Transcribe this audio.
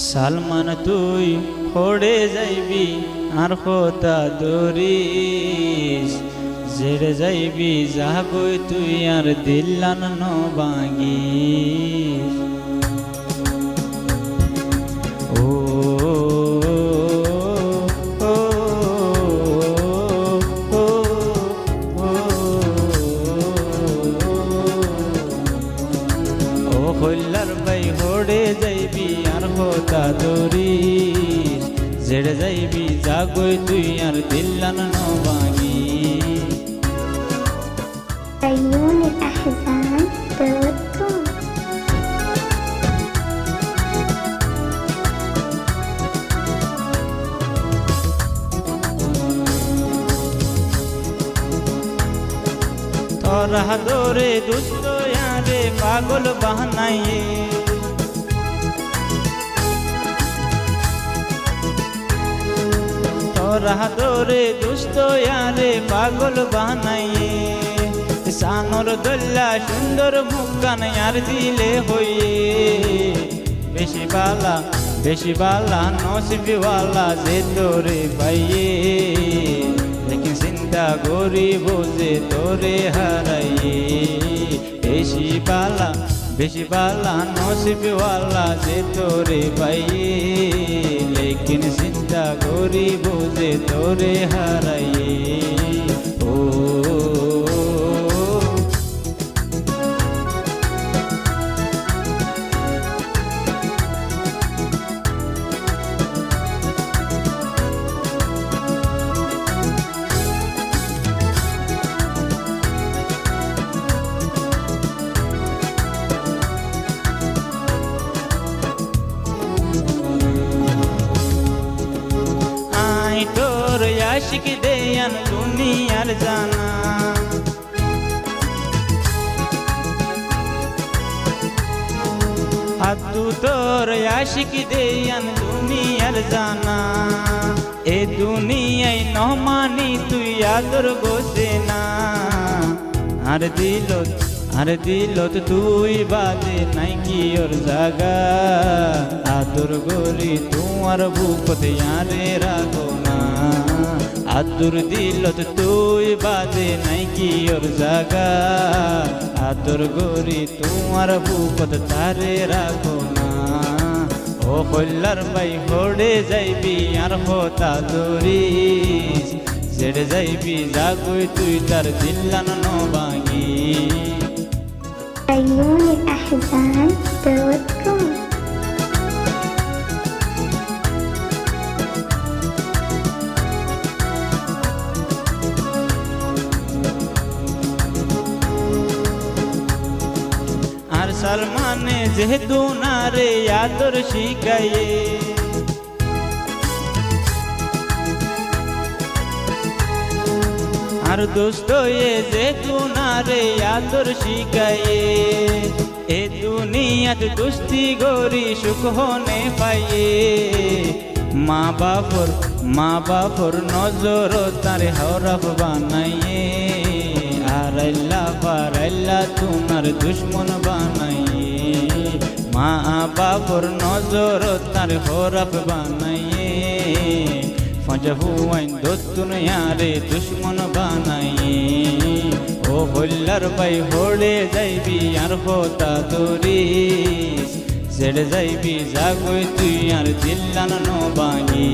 সালমান তুই পড়ে যাইবি আর কথা দরিস জেড়ে যাইবি যাগই তুই আর দিল্লান নবাগিস ও হইলার ভাই হড়ে যাইবি আর কথা দরিস জেড়ে যাইবি যাগই তুই আর দিল্লান নবাগি عيون الأحزان دوتكم তোরা দোরে দুষ্ট यारे पागल बहनाइए তোরা দোরে দুষ্ট यारे पागल बहनाइए सानोर दल्ला सुंदर मुक्कान यार दिले होइए बेशी बाला नसीब वाला जे तोरे पाइए लेकिन चिंता गरीब जे तोरे हाराइए बेशी बाला नसीब वाला जे तोरे पाइए लेकिन चिंता गरीब जे तोरे हाराइए ओ তোর আশিক দেয়ান দুনিয়ার জানা হাতু তোর আশিক দেয়ান দুনিয়ার জানা এ দুনিয়ায় নমানি তুই আদর গোসে না আর দিলত তুই বাদে নাই কি ওর জাগা আদর গরি তোমার বুকতে আরে রাখো না আদর দিলত তুই বাদে নাই কি ওর জাগা আদর গরি তোমার বুকত তারে রাখো না ও কল্লার ভাই হড়ে যাইবি আর হতা দরিস জেড়ে যাইবি যাগই তুই তার দিল্লান নবাগি عيون الأحزان دوتكم আর সালমানে যেহেতু না রে আদর শিখাইয়ে আর দোস্ত এ যেহেতু না রে আদর শিখাইয়ে এ দুনিয়াত দুস্তি গরি সুখ হনে পাইয়ে মা বাপর নজর তারে হরফ বানাইয়ে আর আল্লাহ তোমার দুশ্মন বানাইয়ে মা বাপর নজর তার হরফ বানাইয়ে ফজহুয়াইন দোতুন यारे दुश्मन বানাইয়ে ও হল্লার ভাই হড়ে যাইবি আর হতা দরিস জেড়ে যাইবি যাগই তুই আর দিল্লান নবাগি